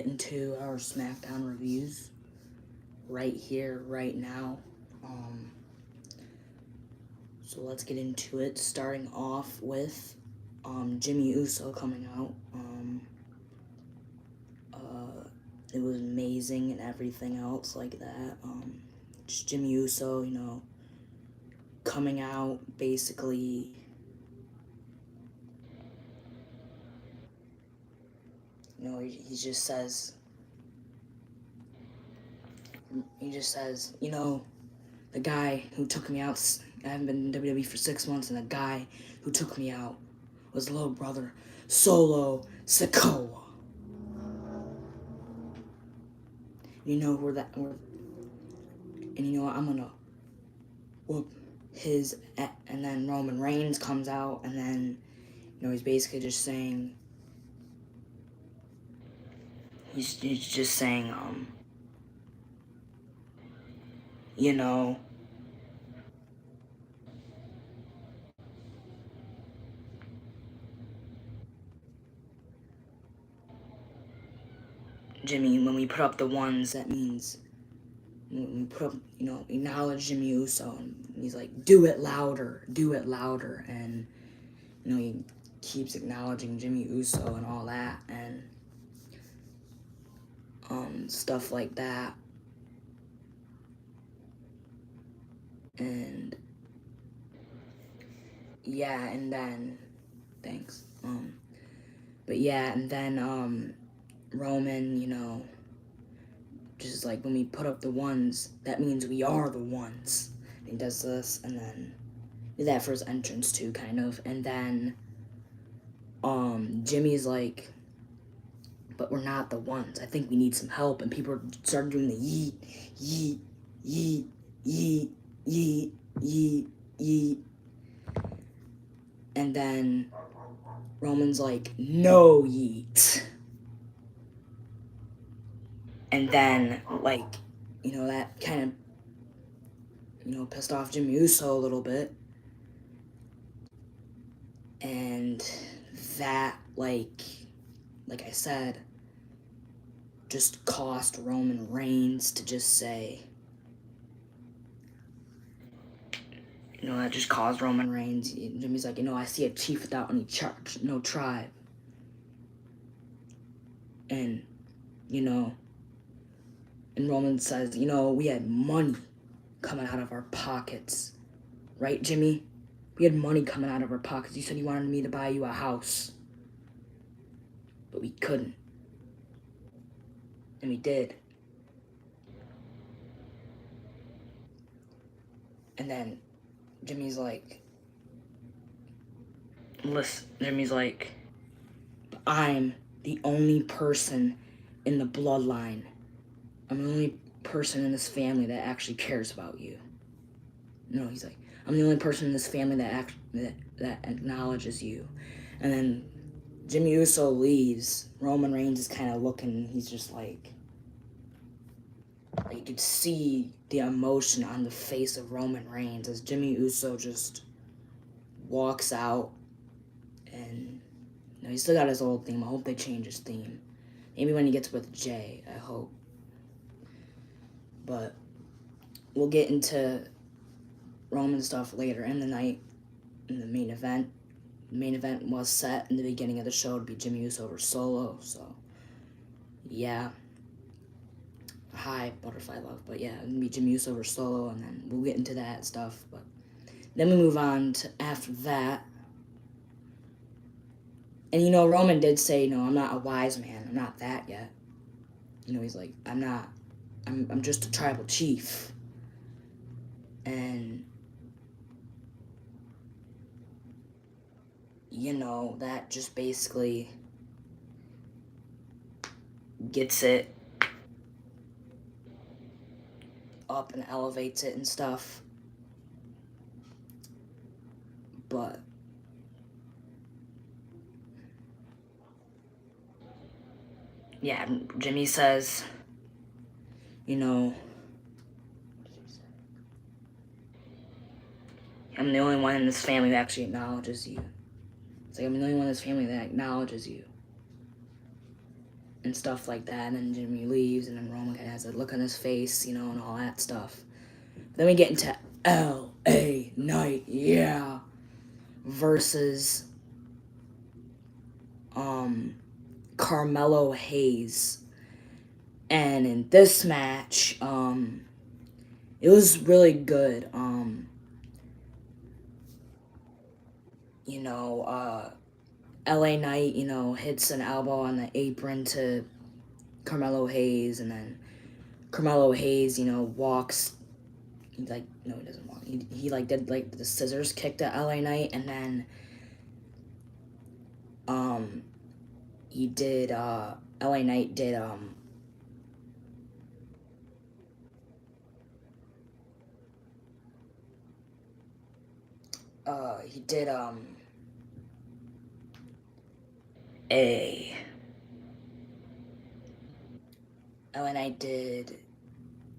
get into our SmackDown reviews right here, right now. So let's get into it, starting off with Jimmy Uso coming out. It was amazing and everything else like that. Just Jimmy Uso, coming out basically, he just says, the guy who took me out, I haven't been in WWE for 6 months, and the guy who took me out was little brother Solo Sikoa. And I'm gonna whoop his, and then Roman Reigns comes out, and then, he's basically just saying, he's just saying, Jimmy, when we put up the ones, that means when we put up, acknowledge Jimmy Uso, and he's like, do it louder, and, he keeps acknowledging Jimmy Uso and all that, and, stuff like that, and, yeah, and then, thanks, but yeah, and then, Roman, just like, when we put up the ones, that means we are the ones. And he does this, and then did that for his entrance too, kind of. And then Jimmy's like, but we're not the ones. I think we need some help. And people started doing the yeet, yeet, yeet, yeet, yeet, yeet, yeet. And then Roman's like, no yeet. And then, like, that kind of, pissed off Jimmy Uso a little bit. And that, like I said, just cost Roman Reigns to just say, that just caused Roman Reigns. Jimmy's like, I see a chief without any no tribe. And, and Roman says, we had money coming out of our pockets. Right, Jimmy? We had money coming out of our pockets. You said you wanted me to buy you a house. But we couldn't. And we did. And then Jimmy's like, I'm the only person in the bloodline. I'm the only person in this family that actually cares about you. He's like, I'm the only person in this family that acknowledges you. And then Jimmy Uso leaves. Roman Reigns is kind of looking. He's just like, you could see the emotion on the face of Roman Reigns as Jimmy Uso just walks out. And he's still got his old theme. I hope they change his theme. Maybe when he gets with Jay, I hope. But we'll get into Roman stuff later in the night, in the main event. The main event was set in the beginning of the show to be Jimmy Uso over Solo, so yeah. Hi, Butterfly Love, but yeah, it'll be Jimmy Uso over Solo, and then we'll get into that stuff, but then we move on to after that. And Roman did say, I'm not a wise man, I'm not that yet. He's like, I'm just a tribal chief. And that just basically gets it up and elevates it and stuff. But yeah, Jimmy says, I'm the only one in this family that actually acknowledges you. It's like, I'm the only one in this family that acknowledges you. and stuff like that. And then Jimmy leaves, and then Roman has a look on his face, you know, and all that stuff. Then we get into L.A. Knight, yeah, versus Carmelo Hayes. And in this match, it was really good. LA Knight, hits an elbow on the apron to Carmelo Hayes, and then Carmelo Hayes, walks. He no, he doesn't walk. He did the scissors kick to LA Knight, and then he did LA Knight did he did a LA Knight did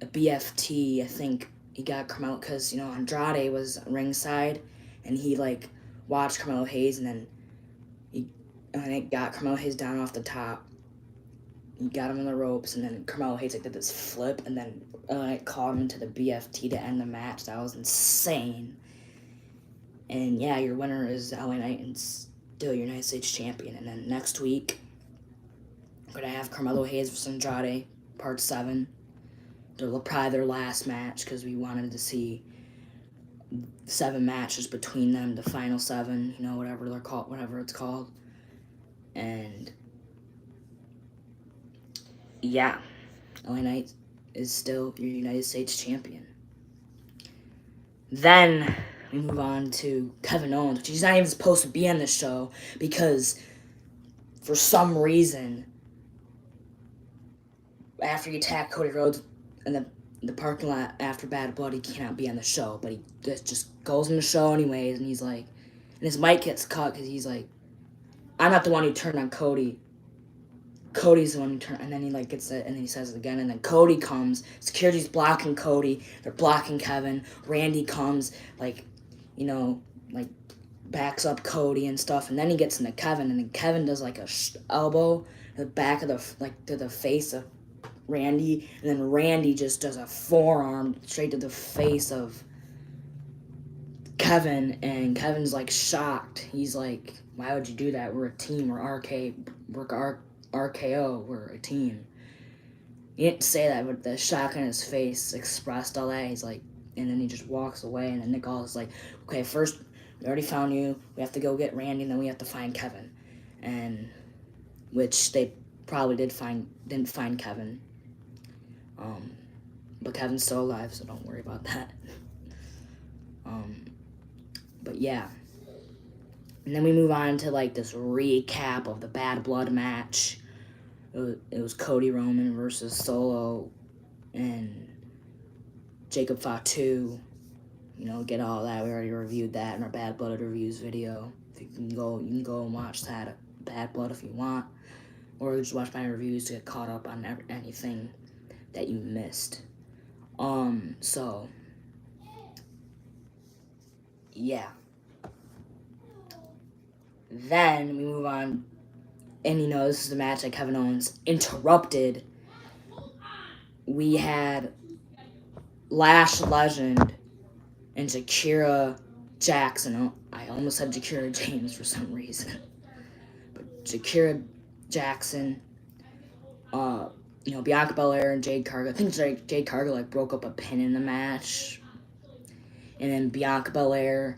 a BFT. I think he got Carmelo because Andrade was ringside, and he watched Carmelo Hayes, and then it got Carmelo Hayes down off the top. He got him in the ropes, and then Carmelo Hayes did this flip, and then it caught him into the BFT to end the match. That was insane. And yeah, your winner is LA Knight, and still your United States champion. And then next week, we're gonna have Carmelo Hayes versus Andrade, Part 7. They're probably their last match because we wanted to see 7 matches between them, the final 7, whatever they're called, whatever it's called. And yeah, LA Knight is still your United States champion. Then we move on to Kevin Owens, which he's not even supposed to be on this show because for some reason, after he attacked Cody Rhodes in the parking lot after Bad Blood, he cannot be on the show, but he just goes in the show anyways, and he's like, and his mic gets cut because he's like, I'm not the one who turned on Cody. Cody's the one who turned, and then he gets it, and then he says it again, and then Cody comes. Security's blocking Cody. They're blocking Kevin. Randy comes, backs up Cody and stuff, and then he gets into Kevin, and then Kevin does a elbow to the back of to the face of Randy, and then Randy just does a forearm straight to the face of Kevin, and Kevin's shocked. He's like, why would you do that? We're a team. We're RKO. We're a team. He didn't say that, but the shock on his face expressed all that. He's like, and then he just walks away, and then Nick Aldis is like, okay, first, we already found you. We have to go get Randy, and then we have to find Kevin. And, which they probably didn't find Kevin. But Kevin's still alive, so don't worry about that. But yeah. And then we move on to this recap of the Bad Blood match. It was Cody Roman versus Solo and Jacob Fatu. Get all that. We already reviewed that in our Bad Blood reviews video. If you can go and watch that Bad Blood if you want, or just watch my reviews to get caught up on anything that you missed. So yeah. Then we move on, and this is the match that Kevin Owens interrupted. We had Lash Legend and Shakira Jackson. I almost said Shakira James for some reason. But Shakira Jackson, Bianca Belair and Jade Cargill. I think Jade Cargill broke up a pin in the match. And then Bianca Belair,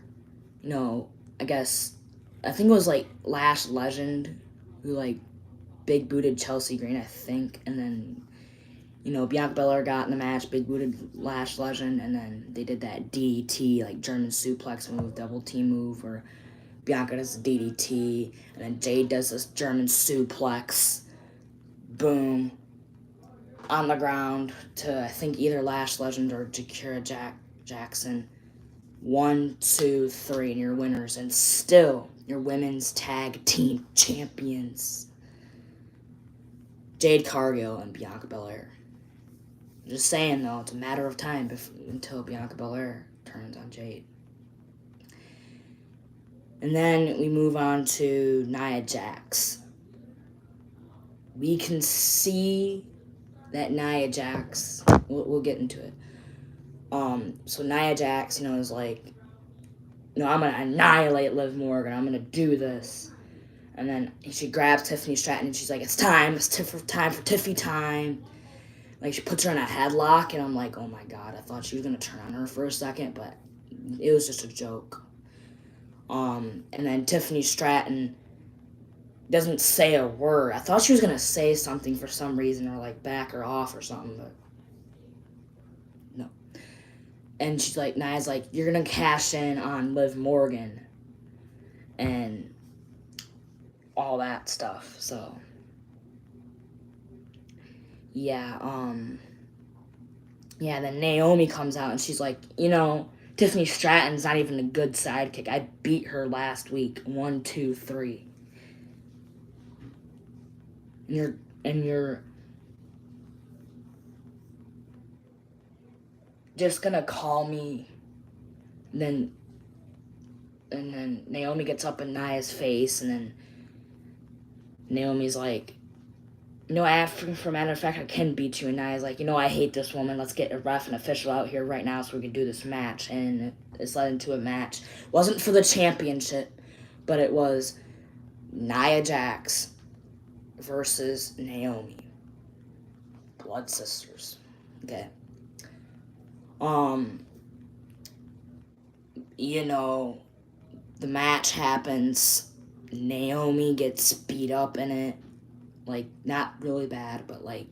I think it was Lash Legend who big booted Chelsea Green, I think, and then Bianca Belair got in the match, big booted Lash Legend, and then they did that DDT German suplex move, double team move, where Bianca does the DDT, and then Jade does this German suplex, boom, on the ground to I think either Lash Legend or Shakira Jackson. 1, 2, 3, and your winners, and still your women's tag team champions, Jade Cargill and Bianca Belair. Just saying though, it's a matter of time until Bianca Belair turns on Jade. And then we move on to Nia Jax. we can see that Nia Jax, we'll get into it. So Nia Jax, is like, I'm going to annihilate Liv Morgan. I'm going to do this. And then she grabs Tiffany Stratton and she's like, it's time. It's time for Tiffy time. Like, she puts her in a headlock, and I'm like, oh my god, I thought she was going to turn on her for a second, but it was just a joke. And then Tiffany Stratton doesn't say a word. I thought she was going to say something for some reason, or like back her off or something, but no. And she's like, Nia's like, you're going to cash in on Liv Morgan and all that stuff. So yeah, then Naomi comes out and she's like, Tiffany Stratton's not even a good sidekick. I beat her last week. 1, 2, 3. And you're just gonna call me. And then Naomi gets up in Nia's face, and then Naomi's like, for matter of fact, I can beat you. And Nia's like, I hate this woman. Let's get a ref and official out here right now so we can do this match. And it's led into a match. Wasn't for the championship, but it was Nia Jax versus Naomi. Blood sisters. Okay. The match happens. Naomi gets beat up in it. Like, not really bad, but like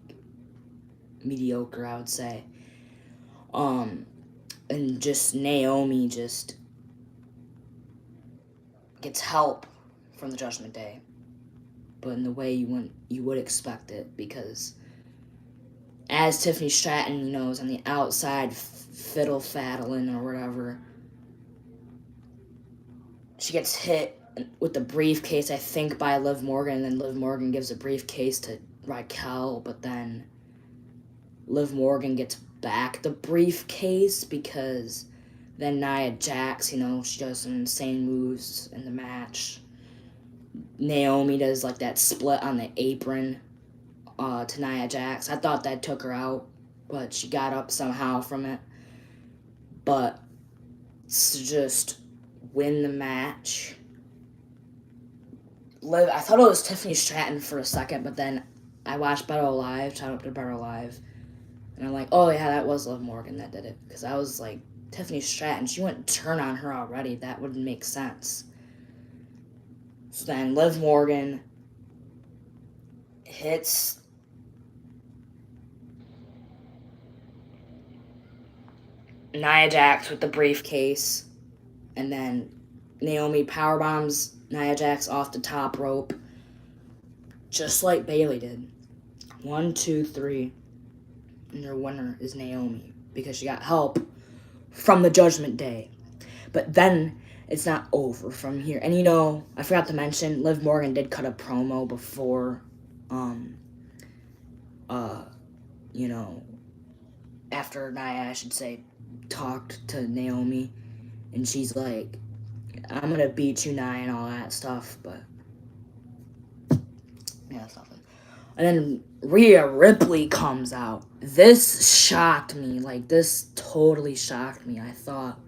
mediocre, I would say. And just Naomi just gets help from the Judgment Day, but in the way you would expect it, because as Tiffany Stratton, is on the outside fiddle-faddling or whatever, she gets hit with the briefcase, I think, by Liv Morgan, and then Liv Morgan gives a briefcase to Raquel, but then Liv Morgan gets back the briefcase because then Nia Jax, she does some insane moves in the match. Naomi does like that split on the apron to Nia Jax. I thought that took her out, but she got up somehow from it. But to just win the match. I thought it was Tiffany Stratton for a second, but then I watched Better Alive, shout out to Better Alive, and I'm like, oh yeah, that was Liv Morgan that did it. Because I was like, Tiffany Stratton, she wouldn't turn on her already. That wouldn't make sense. So then Liv Morgan hits Nia Jax with the briefcase, and then Naomi powerbombs Nia Jax off the top rope, just like Bayley did. 1, 2, 3, and your winner is Naomi, because she got help from the Judgment Day. But then it's not over from here. And I forgot to mention, Liv Morgan did cut a promo before, after Nia, I should say, talked to Naomi, and she's like, I'm gonna beat you, Nia, and all that stuff, but yeah, that's nothing. And then Rhea Ripley comes out. This shocked me. Like, this totally shocked me, I thought.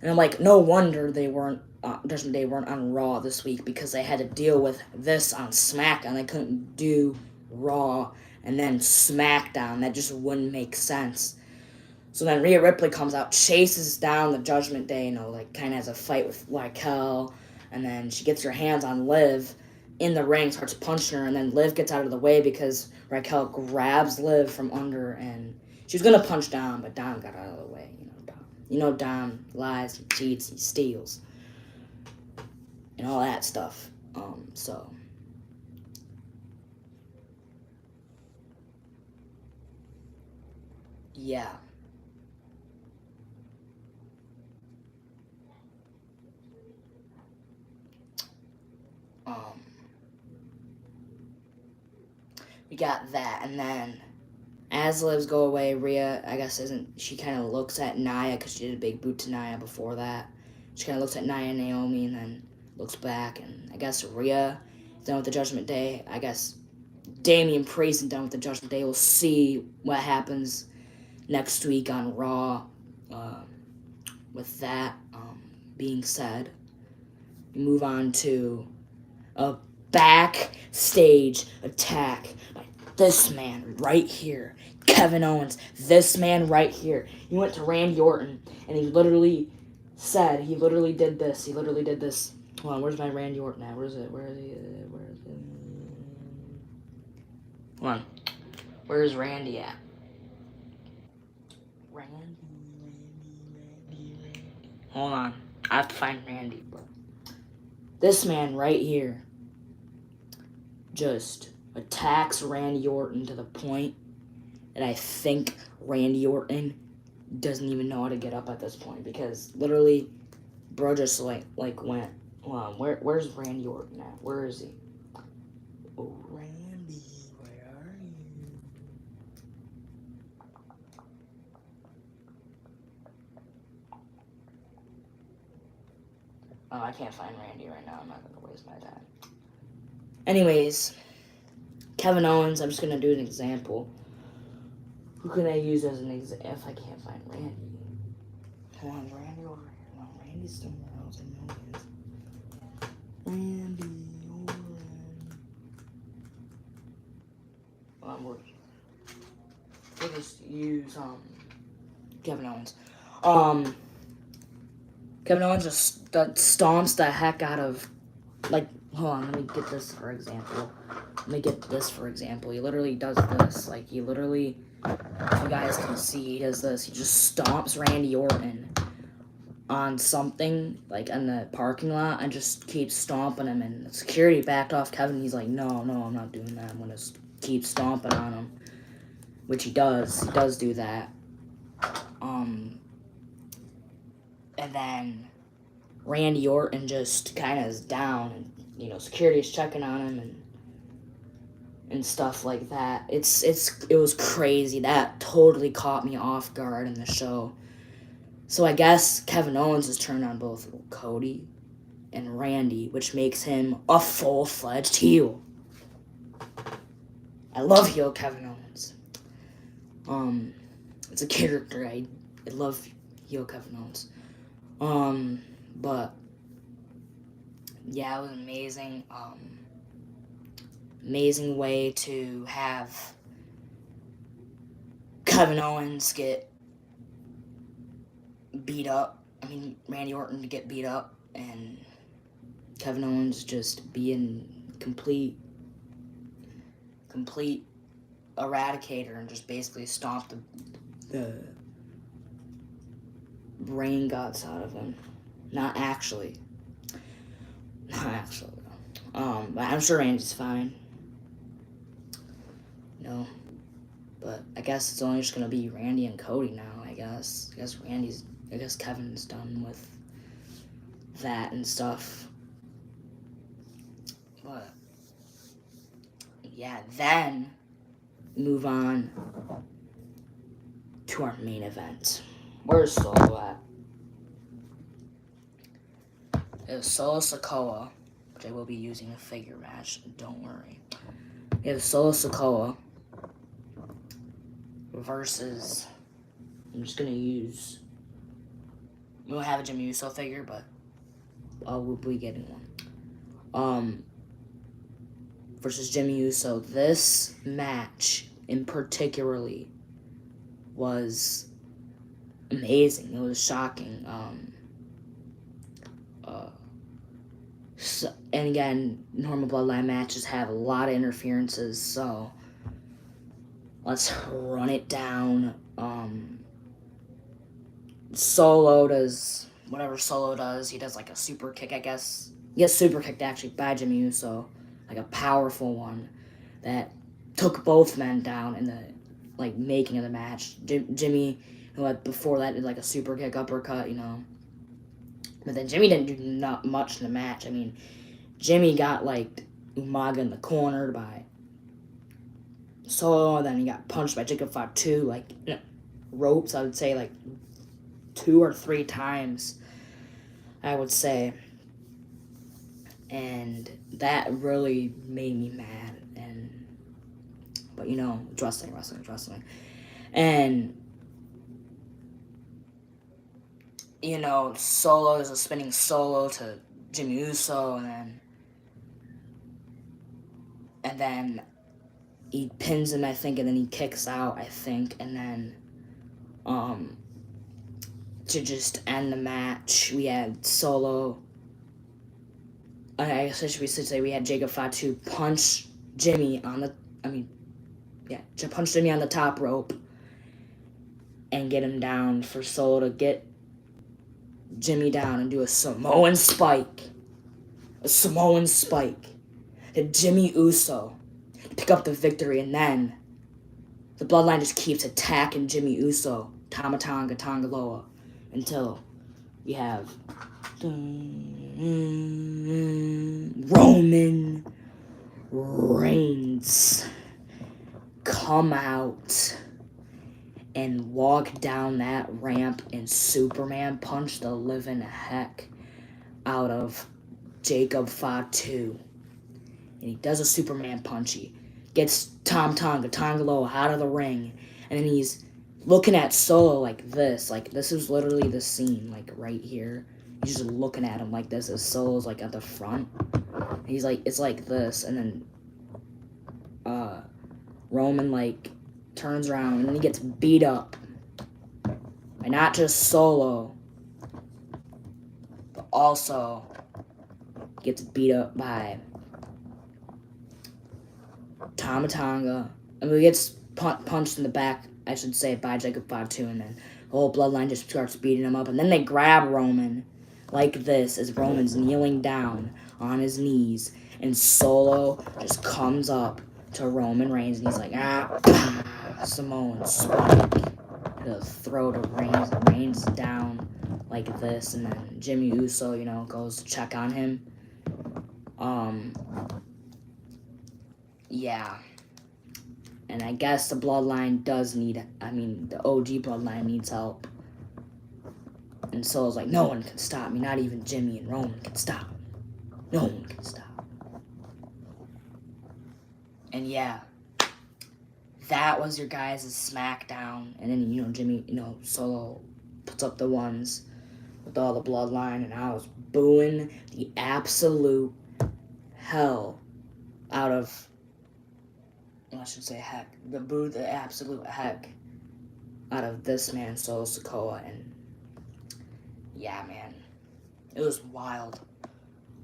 And I'm like, no wonder Judgment Day weren't on Raw this week, because they had to deal with this on SmackDown. They couldn't do Raw and then SmackDown. That just wouldn't make sense. So then Rhea Ripley comes out, chases down the Judgment Day, kind of has a fight with Raquel, and then she gets her hands on Liv in the ring, starts punching her, and then Liv gets out of the way because Raquel grabs Liv from under, and she was going to punch Dom, but Dom got out of the way. Dom lies, he cheats, he steals, and all that stuff. So yeah. We got that, and then as Livs go away, Rhea, I guess, she kind of looks at Nia, because she did a big boot to Nia before that. She kind of looks at Nia and Naomi, and then looks back, and I guess Rhea is done with the Judgment Day. I guess Damian Priest and done with the Judgment Day. We'll see what happens next week on Raw. With that being said, we move on to a backstage attack by this man right here, Kevin Owens. This man right here. He went to Randy Orton and he literally did this. He literally did this. Hold on, where's my Randy Orton at? Where is it? Hold on. Where's Randy at? Randy. Hold on. I have to find Randy. But this man right here just attacks Randy Orton to the point that I think Randy Orton doesn't even know how to get up at this point, because literally, bro just like went. Hold on, where's Randy Orton at? Where is he? Oh, Randy, where are you? Oh, I can't find Randy right now. I'm not gonna waste my time. Anyways, Kevin Owens. I'm just gonna do an example. Who can I use as an example if I can't find Randy? Hold on, Randy over here. No, Randy's somewhere else. I know he is. Randy Orton. We'll just use Kevin Owens. Kevin Owens just stomps the heck out of, like, hold on, let me get this for example. He literally does this. Like, he literally, if you guys can see, he does this. He just stomps Randy Orton on something, like, in the parking lot, and just keeps stomping him. And the security backed off Kevin. He's like, no, I'm not doing that. I'm going to keep stomping on him. Which he does. He does do that. And then Randy Orton just kind of is down, and security is checking on him and stuff like that. It was crazy. That totally caught me off guard in the show. So I guess Kevin Owens has turned on both Cody and Randy, which makes him a full-fledged heel. I love heel Kevin Owens. It's a character. I love heel Kevin Owens. But yeah, it was amazing. Amazing way to have Kevin Owens get beat up. Randy Orton to get beat up, and Kevin Owens just being complete eradicator and just basically stomped the brain guts out of him. Not actually. But I'm sure Randy's fine. But I guess it's only just gonna be Randy and Cody now. I guess Kevin's done with that and stuff. But yeah, then move on to our main event. Where's Solo at? It was Solo Sikoa, which I will be using a figure match, don't worry. It was Solo Sikoa versus, I'm just gonna use, we don't have a Jimmy Uso figure, but we'll be getting one. Versus Jimmy Uso. This match in particularly was amazing. It was shocking. And again, normal bloodline matches have a lot of interferences, so let's run it down. Solo does whatever Solo does. He does like a super kick, I guess. He gets super kicked actually by Jimmy Uso, like a powerful one that took both men down in the making of the match. Jimmy, who before that did like a super kick uppercut, But then Jimmy didn't do not much in the match. Jimmy got Umaga in the corner by Solo, and then he got punched by Jacob Fatu, ropes, I would say 2 or 3 times, I would say. And that really made me mad. And but it's wrestling. And Solo is a spinning solo to Jimmy Uso, and then he pins him, I think, and then he kicks out, I think, and then to just end the match, we had Solo. I guess we should say we had Jacob Fatu punch Jimmy on the. Punch Jimmy on the top rope and get him down for Solo to get Jimmy down and do a Samoan spike. To Jimmy Uso to pick up the victory, and then the Bloodline just keeps attacking Jimmy Uso, Tama Tonga, Tongaloa, until we have Roman Reigns come out and walk down that ramp and Superman punch the living heck out of Jacob Fatu. And he does a Superman punch. He gets Tonga, Tongaloa out of the ring. And then he's looking at Solo like this. Like, this is literally the scene, like, right here. He's just looking at him like this as Solo's, like, at the front. And he's like, it's like this. And then Roman, like, turns around and then he gets beat up. And not just Solo, but also gets beat up by Tama Tonga. I mean, he gets punched in the back, I should say, by Jacob Fatu, and then the whole Bloodline just starts beating him up. And then they grab Roman like this as Roman's kneeling down on his knees, and Solo just comes up to Roman Reigns, and he's like, Samoan spike to the throat of Reigns down like this, and then Jimmy Uso, goes to check on him. Yeah. And I guess the Bloodline does need, the OG Bloodline needs help. And Solo's like, no one can stop me, not even Jimmy and Roman can stop me. No one can stop me. And yeah, that was your guys' SmackDown. And then, Jimmy, Solo puts up the ones with all the Bloodline, and I was booing the absolute hell out of, I should say heck, the absolute heck out of this man, Solo Sikoa, and yeah, man, it was wild.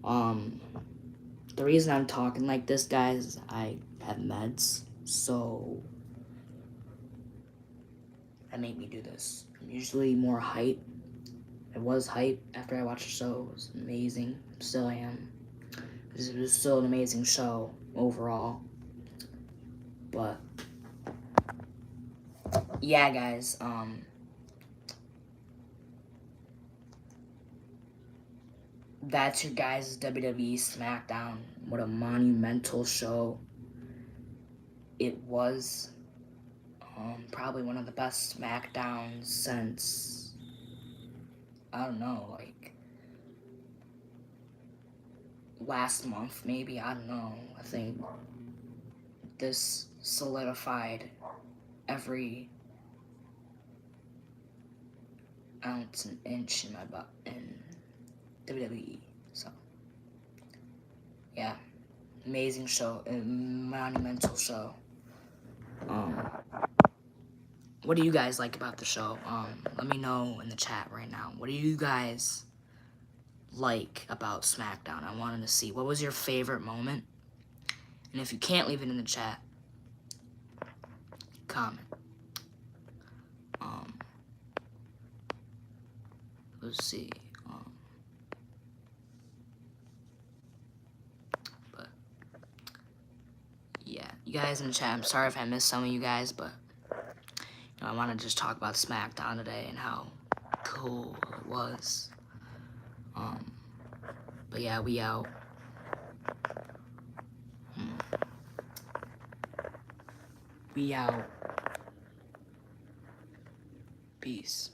The reason I'm talking like this, guys, is I have meds, so that made me do this. I'm usually more hype. I was hype after I watched the show. It was amazing. Still am. It was still an amazing show overall. But yeah, guys, that's your guys' WWE SmackDown. What a monumental show it was. Probably one of the best SmackDowns since, I don't know, like last month maybe, I don't know. I think this solidified every ounce and inch in my butt in WWE. So yeah, amazing show, a monumental show. What do you guys like about the show? Let me know in the chat right now. What do you guys like about SmackDown? I wanted to see, what was your favorite moment? And if you can't leave it in the chat, comment. Let's see. But yeah, you guys in the chat, I'm sorry if I missed some of you guys, but I want to just talk about SmackDown today and how cool it was. But yeah, we out. We out. Peace.